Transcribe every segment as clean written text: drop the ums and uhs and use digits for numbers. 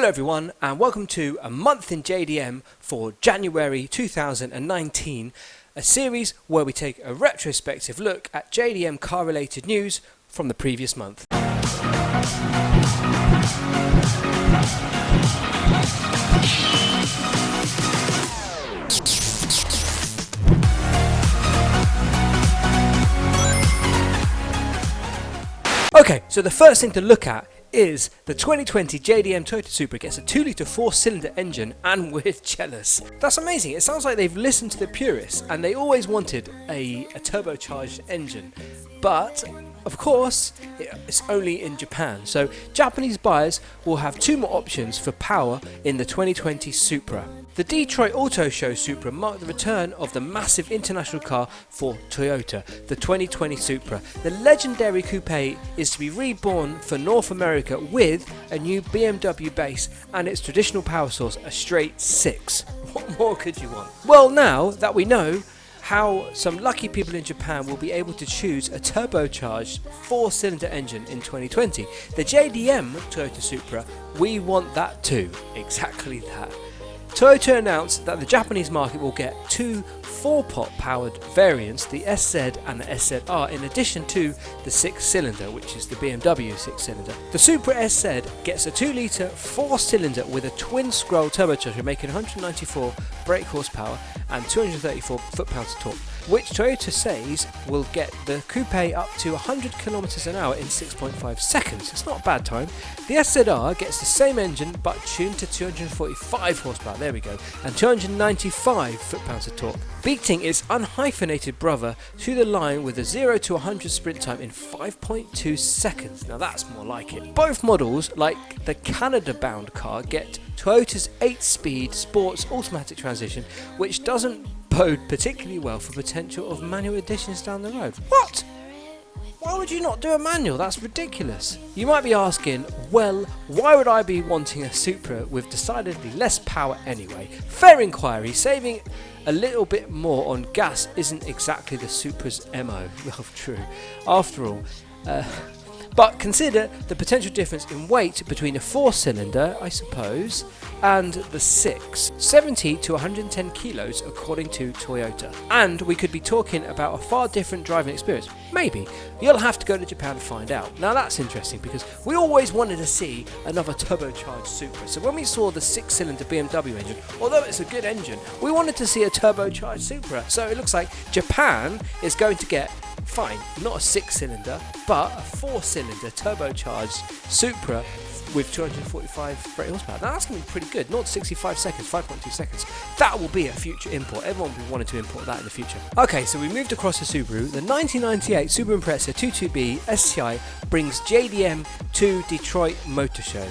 Hello everyone and welcome to A Month in JDM for January 2019, a series where we take a retrospective look at JDM car related news from the previous month. Okay, so the first thing to look at is the 2020 JDM Toyota Supra gets a 2-litre 4-cylinder engine and we're jealous. That's amazing. It sounds like they've listened to the purists and they always wanted a turbocharged engine. But of course, it's only in Japan. So Japanese buyers will have two more options for power in the 2020 Supra. The Detroit Auto Show Supra marked the return of the massive international car for Toyota, the 2020 Supra. The legendary coupe is to be reborn for North America with a new BMW base and its traditional power source, a straight 6. What more could you want? Well, now that we know how some lucky people in Japan will be able to choose a turbocharged 4-cylinder engine in 2020, the JDM Toyota Supra, we want that too. Exactly that. Toyota announced that the Japanese market will get two 4-pot powered variants, the SZ and the SZR, in addition to the 6-cylinder, which is the BMW 6-cylinder. The Supra SZ gets a 2-litre 4-cylinder with a twin-scroll turbocharger making 194 brake horsepower and 234 foot-pounds of torque, which Toyota says will get the coupe up to 100 km an hour in 6.5 seconds. It's not a bad time. The SZR gets the same engine but tuned to 245 horsepower, there we go, and 295 foot-pounds of torque, beating its unhyphenated brother to the line with a 0 to 100 sprint time in 5.2 seconds. Now that's more like it. Both models, like the Canada-bound car, get Toyota's 8-speed sports automatic transmission, which doesn't bode particularly well for potential of manual additions down the road. What? Why would you not do a manual? That's ridiculous. You might be asking, well, why would I be wanting a Supra with decidedly less power anyway? Fair inquiry, saving a little bit more on gas isn't exactly the Supra's MO. Well, true. After all, but consider the potential difference in weight between a 4-cylinder, I suppose, and the 6. 70 to 110 kilos according to Toyota. And we could be talking about a far different driving experience. Maybe. You'll have to go to Japan to find out. Now that's interesting because we always wanted to see another turbocharged Supra. So when we saw the 6-cylinder BMW engine, although it's a good engine, we wanted to see a turbocharged Supra. So it looks like Japan is going to get, fine, not a 6-cylinder, but a 4-cylinder turbocharged Supra with 245 brake horsepower. Now that's going to be pretty good. 0 to 65 seconds, 5.2 seconds. That will be a future import. Everyone will be wanting to import that in the future. Okay, so we moved across to Subaru. The 1998 Subaru Impreza 22B STI brings JDM to Detroit Motor Show.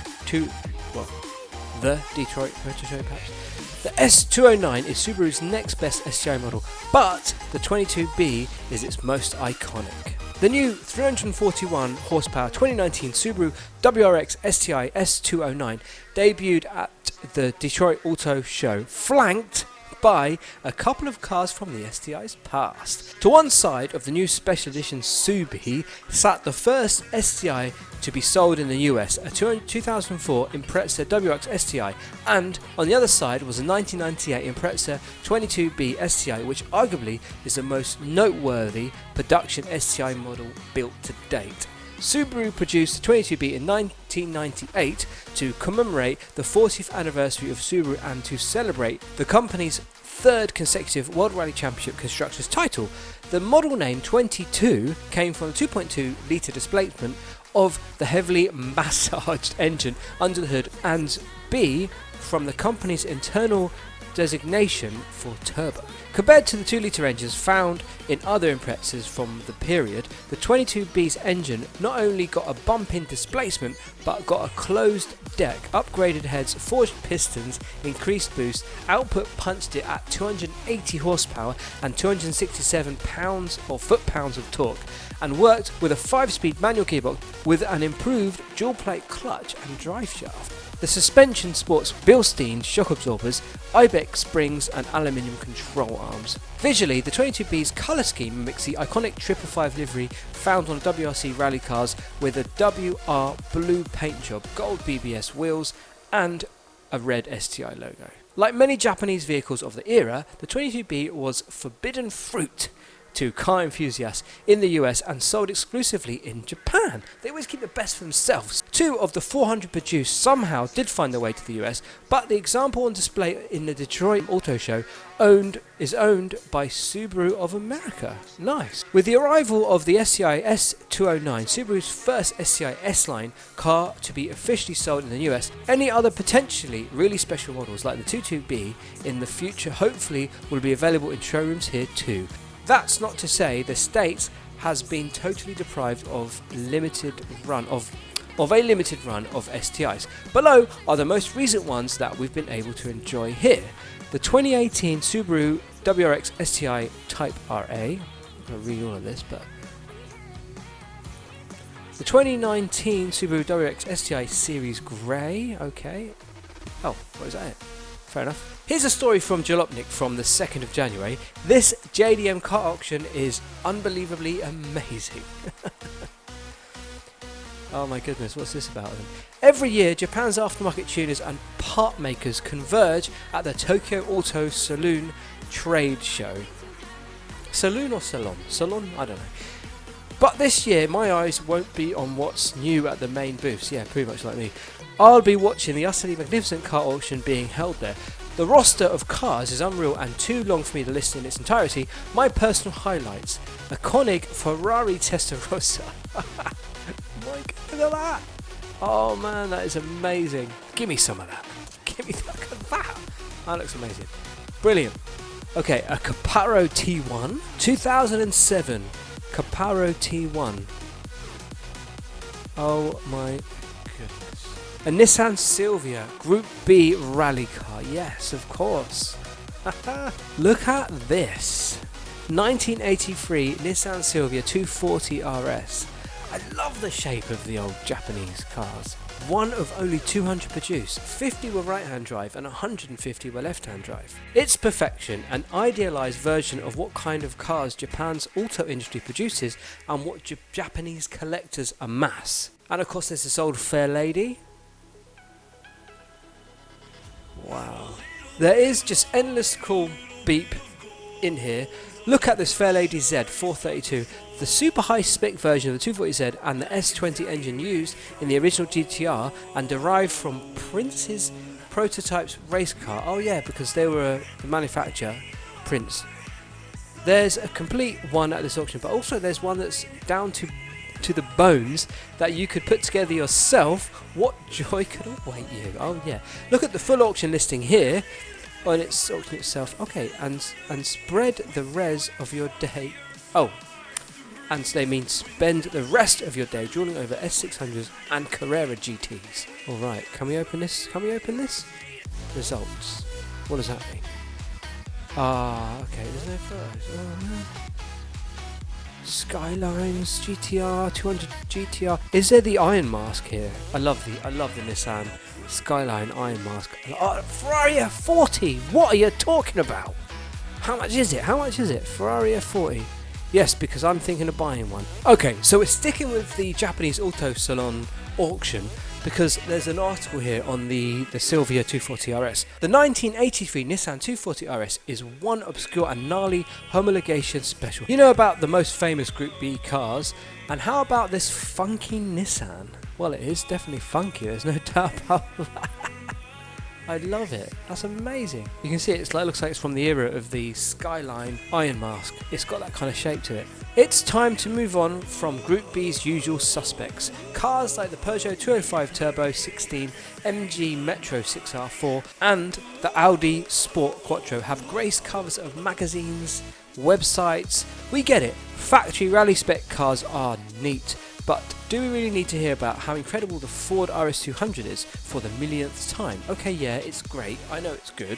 The Detroit Motor Show perhaps. The S209 is Subaru's next best STI model, but the 22B is its most iconic. The new 341 horsepower 2019 Subaru WRX STI S209 debuted at the Detroit Auto Show, flanked by a couple of cars from the STI's past. To one side of the new special edition Subi sat the first STI to be sold in the US, a 2004 Impreza WRX STI, and on the other side was a 1998 Impreza 22B STI, which arguably is the most noteworthy production STI model built to date. Subaru produced the 22B in 1998 to commemorate the 40th anniversary of Subaru and to celebrate the company's third consecutive World Rally Championship Constructors title. The model name 22 came from the 2.2 litre displacement of the heavily massaged engine under the hood, and B from the company's internal designation for turbo. Compared to the 2-litre engines found in other Imprezas from the period, the 22B's engine not only got a bump in displacement but got a closed deck, upgraded heads, forged pistons, increased boost, output punched it at 280 horsepower and 267 pounds or foot-pounds of torque, and worked with a 5-speed manual gearbox with an improved dual-plate clutch and drive shaft. The suspension sports Bilstein shock absorbers, Ibex springs and aluminium control arms. Visually, the 22B's colour scheme mimics the iconic 555 livery found on WRC rally cars with a WR blue paint job, gold BBS wheels and a red STI logo. Like many Japanese vehicles of the era, the 22B was forbidden fruit to car enthusiasts in the US and sold exclusively in Japan. They always keep the best for themselves. 2 of the 400 produced somehow did find their way to the US, but the example on display in the Detroit Auto Show is owned by Subaru of America. Nice. With the arrival of the SCI S209, Subaru's first SCI S-Line car to be officially sold in the US, any other potentially really special models like the 22B in the future hopefully will be available in showrooms here too. That's not to say the States has been totally deprived of a limited run of STIs. Below are the most recent ones that we've been able to enjoy here. The 2018 Subaru WRX STI Type RA. I'm going to read all of this, but the 2019 Subaru WRX STI Series Grey. Okay. Oh, what is that? Fair enough. Here's a story from Jalopnik from the 2nd of January. This JDM car auction is unbelievably amazing. Oh my goodness, what's this about then? Every year, Japan's aftermarket tuners and part makers converge at the Tokyo Auto Saloon trade show. Saloon or salon? Salon? I don't know. But this year, my eyes won't be on what's new at the main booths. Yeah, pretty much like me. I'll be watching the utterly magnificent car auction being held there. The roster of cars is unreal and too long for me to list in its entirety. My personal highlights: a Koenig Ferrari Testarossa. My God, look at that! Oh man, that is amazing. Give me some of that. Give me, look at that. That looks amazing. Brilliant. Okay, a Caparo T1, 2007 Caparo T1. Oh my goodness. A Nissan Silvia Group B rally car. Yes, of course. Look at this. 1983 Nissan Silvia 240 RS. I love the shape of the old Japanese cars. One of only 200 produced, 50 were right-hand drive and 150 were left-hand drive. It's perfection, an idealised version of what kind of cars Japan's auto industry produces and what Japanese collectors amass. And of course there's this old fair lady. Wow. There is just endless cool beep in here. Look at this fair lady Z 432. The super high spec version of the 240Z and the S20 engine used in the original GTR and derived from Prince's prototypes race car. Oh yeah, because they were the manufacturer, Prince. There's a complete one at this auction, but also there's one that's down to the bones that you could put together yourself. What joy could await you? Oh yeah. Look at the full auction listing here on its auction itself. Okay, and spread the res of your day. Oh. And they mean spend the rest of your day drooling over S600s and Carrera GTs. Alright, can we open this? Can we open this? Results. What does that mean? Ah, okay, there's no photos. Oh no. Skylines, GTR, 200 GTR. Is there the iron mask here? I love the Nissan Skyline iron mask. Oh, Ferrari F40! What are you talking about? How much is it? How much is it? Ferrari F40. Yes, because I'm thinking of buying one. Okay, so we're sticking with the Japanese Auto Salon auction because there's an article here on the Silvia 240 RS. The 1983 Nissan 240 RS is one obscure and gnarly homologation special. You know about the most famous Group B cars, and how about this funky Nissan? Well, it is definitely funky, there's no doubt about that. I love it. That's amazing. You can see it looks like it's from the era of the Skyline iron mask. It's got that kind of shape to it. It's time to move on from Group B's usual suspects. Cars like the Peugeot 205 Turbo 16, MG Metro 6R4 and the Audi Sport Quattro have graced covers of magazines, websites. We get it. Factory rally spec cars are neat. But do we really need to hear about how incredible the Ford RS200 is for the millionth time? Okay, yeah, it's great, I know it's good,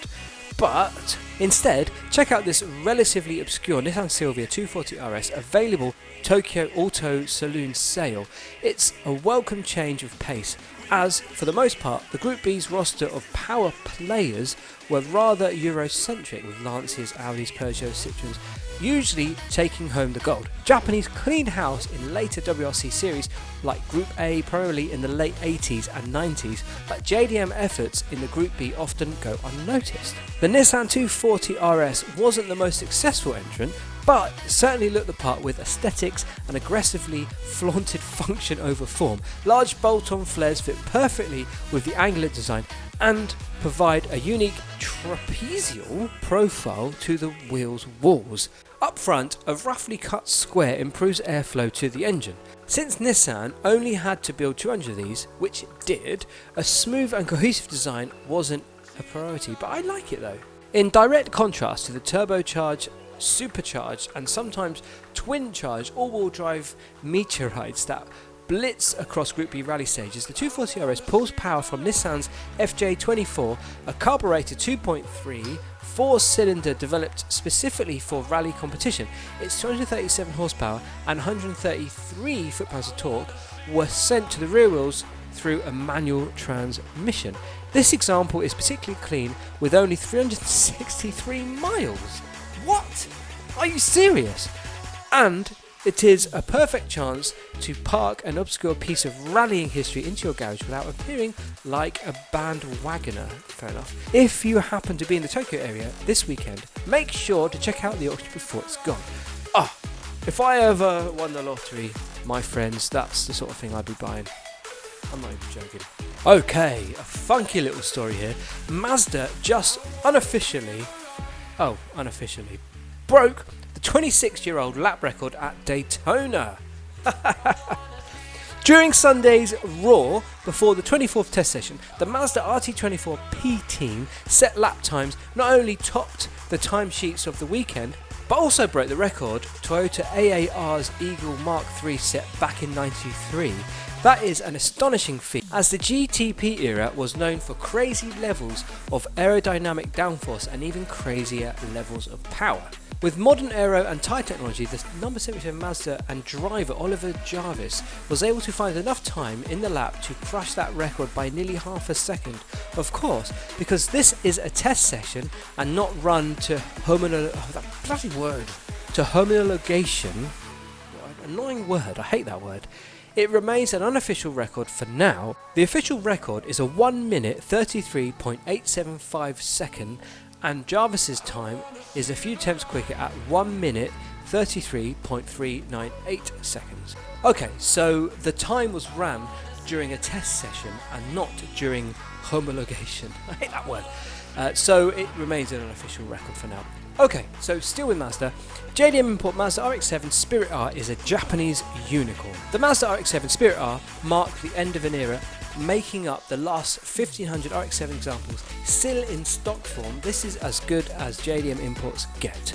but instead, check out this relatively obscure Nissan Silvia 240 RS available Tokyo Auto Saloon sale. It's a welcome change of pace as, for the most part, the Group B's roster of power players were rather Eurocentric, with Lancias, Audis, Peugeots, Citroens usually taking home the gold. Japanese cleaned house in later WRC series like Group A, primarily in the late 80s and 90s, but JDM efforts in the Group B often go unnoticed. The Nissan 240 RS wasn't the most successful entrant, but certainly looked the part with aesthetics and aggressively flaunted function over form. Large bolt-on flares fit perfectly with the angular design and provide a unique trapezial profile to the wheel's walls. Up front, a roughly cut square improves airflow to the engine. Since Nissan only had to build 200 of these, which it did, a smooth and cohesive design wasn't a priority, but I like it though. In direct contrast to the turbocharged, supercharged and sometimes twin-charged all-wheel drive meteorites that blitz across Group B rally stages, the 240 RS pulls power from Nissan's FJ24, a carbureted 2.3 four-cylinder developed specifically for rally competition. Its 237 horsepower and 133 foot-pounds of torque were sent to the rear wheels through a manual transmission. This example is particularly clean with only 363 miles. What? Are you serious? And it is a perfect chance to park an obscure piece of rallying history into your garage without appearing like a bandwagoner. Fair enough. If you happen to be in the Tokyo area this weekend, make sure to check out the auction before it's gone. If I ever won the lottery, my friends, that's the sort of thing I'd be buying. I'm not even joking. Okay, a funky little story here. Mazda just unofficially broke the 26-year-old lap record at Daytona. During Sunday's Raw, before the 24th test session, the Mazda RT24P team set lap times not only topped the timesheets of the weekend, but also broke the record Toyota AAR's Eagle Mark III set back in '93. That is an astonishing feat, as the GTP era was known for crazy levels of aerodynamic downforce and even crazier levels of power. With modern aero and tyre technology, the number 77 Mazda and driver Oliver Jarvis was able to find enough time in the lap to crush that record by nearly half a second. Of course, because this is a test session and not run to homologation. Annoying word, I hate that word. It remains an unofficial record for now. The official record is a 1 minute 33.875 second, and Jarvis's time is a few tenths quicker at 1 minute 33.398 seconds. Okay, so the time was ran during a test session and not during homologation. I hate that word. So it remains an unofficial record for now. Okay, so still with Mazda, JDM import Mazda RX-7 Spirit R is a Japanese unicorn. The Mazda RX-7 Spirit R marked the end of an era, making up the last 1500 RX-7 examples still in stock form. This is as good as JDM imports get.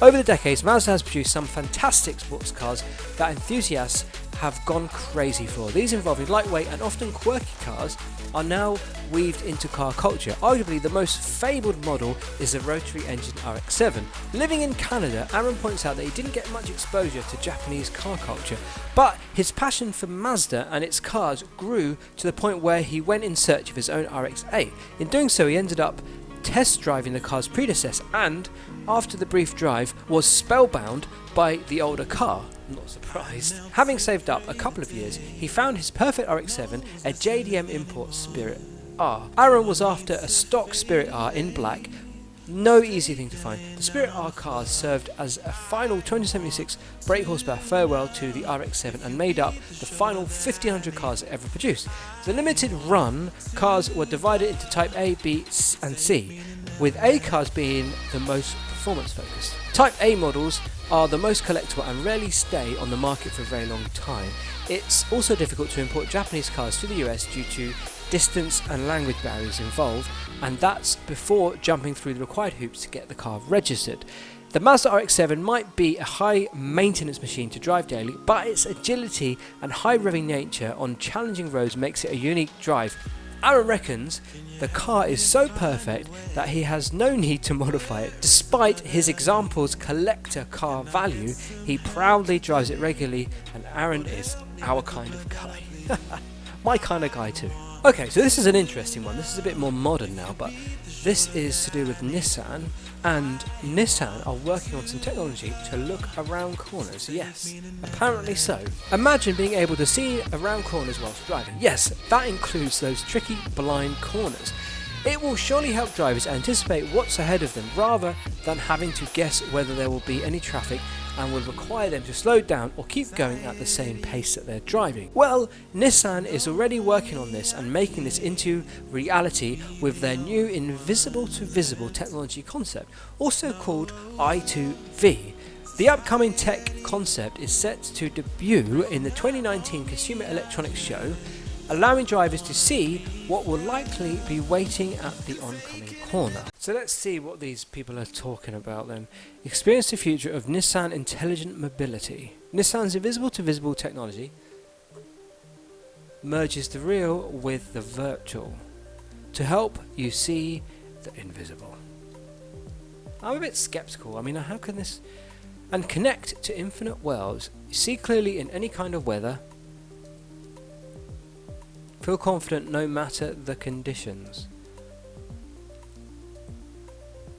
Over the decades, Mazda has produced some fantastic sports cars that enthusiasts have gone crazy for. These, involving lightweight and often quirky cars, are now weaved into car culture. Arguably the most fabled model is the rotary engine RX-7. Living in Canada, Aaron points out that he didn't get much exposure to Japanese car culture, but his passion for Mazda and its cars grew to the point where he went in search of his own RX-8. In doing so, he ended up test driving the car's predecessor and, after the brief drive, was spellbound by the older car. Not surprised. Having saved up a couple of years, he found his perfect RX-7, a JDM import Spirit R. Aaron was after a stock Spirit R in black. No easy thing to find. The Spirit R cars served as a final 276 brake horsepower farewell to the RX-7 and made up the final 1500 cars ever produced. The limited run cars were divided into Type A, B and C, with A cars being the most performance focused. Type A models are the most collectible and rarely stay on the market for a very long time. It's also difficult to import Japanese cars to the US due to distance and language barriers involved, and that's before jumping through the required hoops to get the car registered. The Mazda RX-7 might be a high maintenance machine to drive daily, but its agility and high revving nature on challenging roads makes it a unique drive. Aaron reckons the car is so perfect that he has no need to modify it. Despite his example's collector car value, he proudly drives it regularly, and Aaron is our kind of guy. my kind of guy too. Okay, so this is an interesting one. This is a bit more modern now, but this is to do with Nissan, and Nissan are working on some technology to look around corners. Yes, apparently so. Imagine being able to see around corners whilst driving. Yes, that includes those tricky blind corners. It will surely help drivers anticipate what's ahead of them rather than having to guess whether there will be any traffic, and will require them to slow down or keep going at the same pace that they're driving. Well, Nissan is already working on this and making this into reality with their new invisible to visible technology concept, also called I2V. The upcoming tech concept is set to debut in the 2019 Consumer Electronics Show, allowing drivers to see what will likely be waiting at the oncoming corner. So let's see what these people are talking about then. Experience the future of Nissan Intelligent Mobility. Nissan's invisible to visible technology merges the real with the virtual to help you see the invisible. I'm a bit skeptical. I mean, how can this... And connect to infinite worlds. See clearly in any kind of weather. Feel confident no matter the conditions.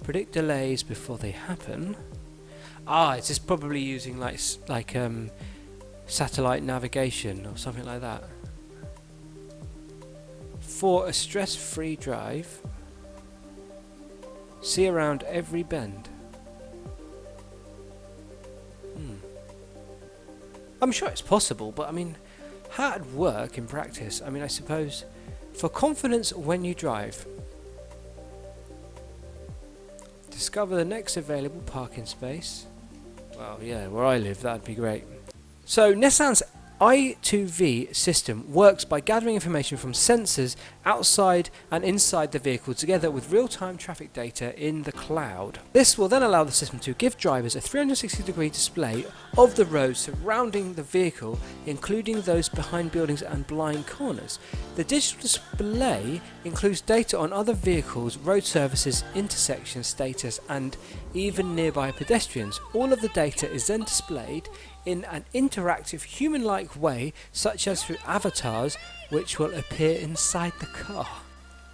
Predict delays before they happen. It's just probably using like satellite navigation or something like that. For a stress-free drive, see around every bend. I'm sure it's possible, but I mean, how it'd work in practice? I mean, I suppose for confidence when you drive. Discover the next available parking space. Well, yeah, where I live, that'd be great. So Nissan's I2V system works by gathering information from sensors outside and inside the vehicle together with real-time traffic data in the cloud. This will then allow the system to give drivers a 360-degree display of the roads surrounding the vehicle, including those behind buildings and blind corners. The digital display includes data on other vehicles, road surfaces, intersection status, and even nearby pedestrians. All of the data is then displayed in an interactive human-like way, such as through avatars which will appear inside the car.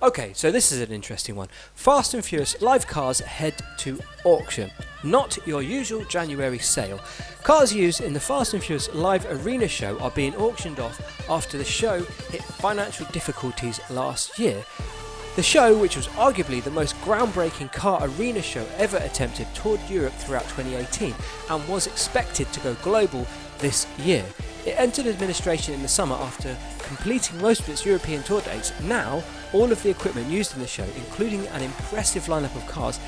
Okay, so this is an interesting one. Fast and Furious live cars head to auction. Not your usual January sale. Cars used in the Fast and Furious live arena show are being auctioned off after the show hit financial difficulties last year. The show, which was arguably the most groundbreaking car arena show ever attempted, toured Europe throughout 2018 and was expected to go global this year. It entered administration in the summer after completing most of its European tour dates. Now, all of the equipment used in the show, including an impressive lineup of cars,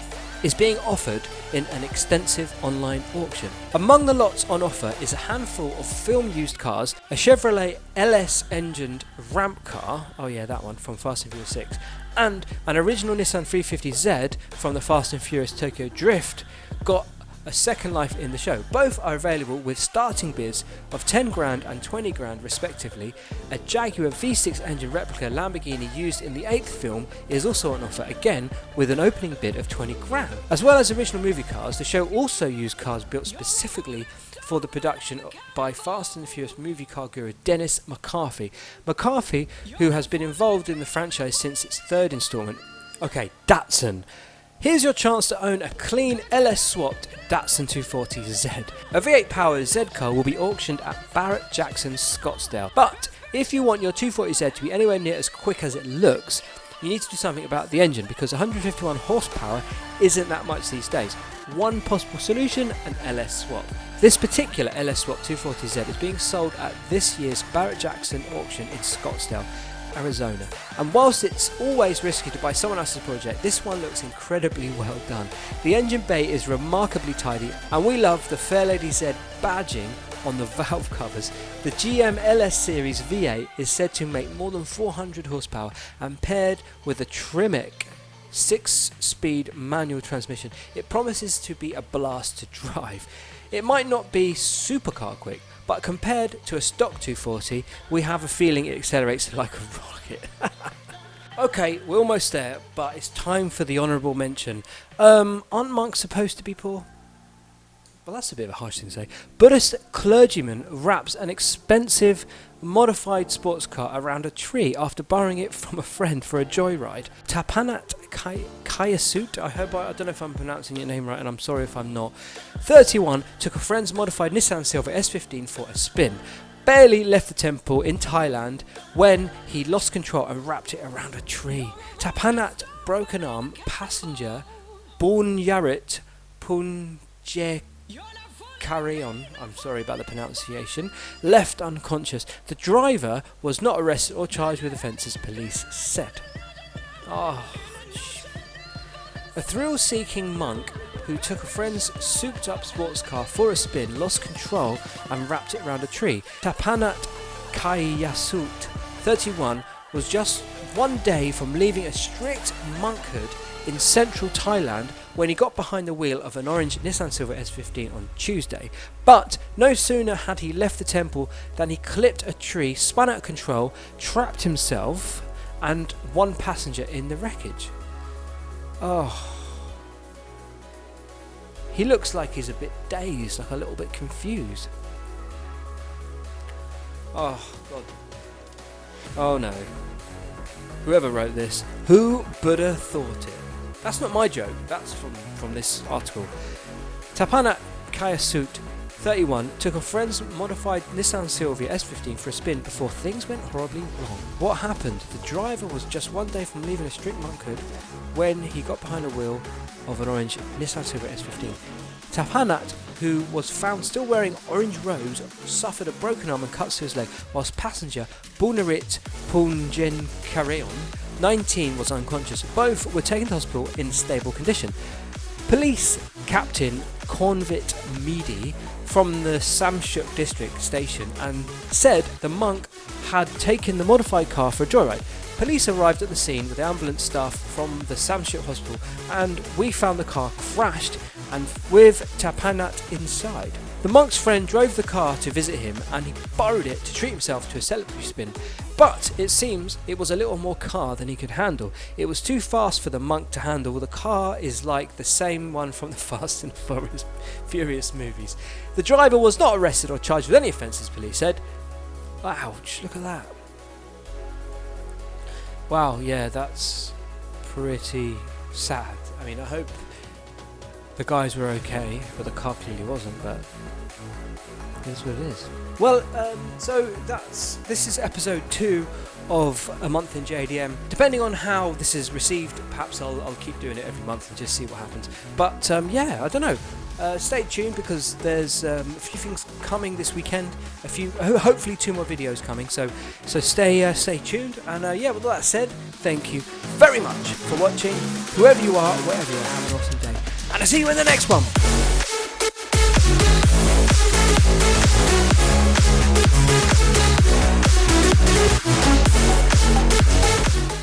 is being offered in an extensive online auction. Among the lots on offer is a handful of film-used cars, a Chevrolet LS-engined ramp car, oh yeah, that one, from Fast and Furious 6, and an original Nissan 350Z from the Fast and Furious Tokyo Drift got a second life in the show. Both are available with starting bids of 10 grand and 20 grand respectively. A Jaguar V6 engine replica Lamborghini used in the 8th film is also on offer, again with an opening bid of 20 grand. As well as original movie cars, the show also used cars built specifically for the production by Fast and Furious movie car guru Dennis McCarthy. McCarthy, who has been involved in the franchise since its third installment. Okay, Datsun. Here's your chance to own a clean LS-swapped Datsun 240Z. A V8 powered Z car will be auctioned at Barrett-Jackson, Scottsdale. But if you want your 240Z to be anywhere near as quick as it looks, you need to do something about the engine, because 151 horsepower isn't that much these days. One possible solution, an LS swap. This particular LS swap 240Z is being sold at this year's Barrett-Jackson auction in Scottsdale, Arizona. And whilst it's always risky to buy someone else's project, this one looks incredibly well done. The engine bay is remarkably tidy, and we love the Fairlady Z badging on the valve covers. The GM LS Series V8 is said to make more than 400 horsepower, and paired with a Trimic 6-speed manual transmission, it promises to be a blast to drive. It might not be supercar quick, but compared to a stock 240, we have a feeling it accelerates like a rocket. Okay, we're almost there, but it's time for the honourable mention. Aren't monks supposed to be poor? Well, that's a bit of a harsh thing to say. Buddhist clergyman wraps an expensive modified sports car around a tree after borrowing it from a friend for a joyride. Tapanat Kayasut, I don't know if I'm pronouncing your name right, and I'm sorry if I'm not. 31 took a friend's modified Nissan Silver S15 for a spin. Barely left the temple in Thailand when he lost control and wrapped it around a tree. Tapanat broken arm passenger Bunyarit Punje Carry-on, I'm sorry about the pronunciation, left unconscious. The driver was not arrested or charged with offences, police said. A thrill-seeking monk who took a friend's souped-up sports car for a spin lost control and wrapped it around a tree. Tapanat Kayasut, 31, was just one day from leaving a strict monkhood in central Thailand when he got behind the wheel of an orange Nissan Silver S15 on Tuesday. But no sooner had he left the temple than he clipped a tree, spun out of control, trapped himself and one passenger in the wreckage. He looks like he's a bit dazed, like a little bit confused. Oh God. Oh no. Whoever wrote this, who Buddha thought it? That's not my joke, that's from this article. Tapanat Kayasut, 31, took a friend's modified Nissan Silvia S15 for a spin before things went horribly wrong. What happened? The driver was just one day from leaving a strict monkhood when he got behind the wheel of an orange Nissan Silvia S15. Tapanat, who was found still wearing orange robes, suffered a broken arm and cuts to his leg, whilst passenger Bunarit Punjen Carry-on, 19, was unconscious. Both were taken to hospital in stable condition. Police Captain Convit Medi from the Samshuk district station and said the monk had taken the modified car for a joyride. Police arrived at the scene with the ambulance staff from the Samshuk hospital, and we found the car crashed and with Tapanat inside. The monk's friend drove the car to visit him and he borrowed it to treat himself to a celebratory spin. But it seems it was a little more car than he could handle. It was too fast for the monk to handle. The car is like the same one from the Fast and Furious movies. The driver was not arrested or charged with any offences, police said. Ouch, look at that. Wow, yeah, that's pretty sad. I mean, I hope the guys were okay, but the car clearly wasn't, but that's what it is. Well, so this is episode 2 of A Month in JDM. Depending on how this is received, perhaps I'll keep doing it every month and just see what happens. But yeah, I don't know. Stay tuned because there's a few things coming this weekend. Hopefully 2 more videos coming. So stay tuned. And yeah, with all that said, thank you very much for watching. Whoever you are, wherever you are, have an awesome day. And I'll see you in the next one.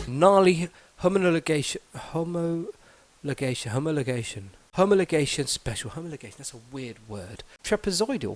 Gnarly homologation, that's a weird word. Trapezoidal.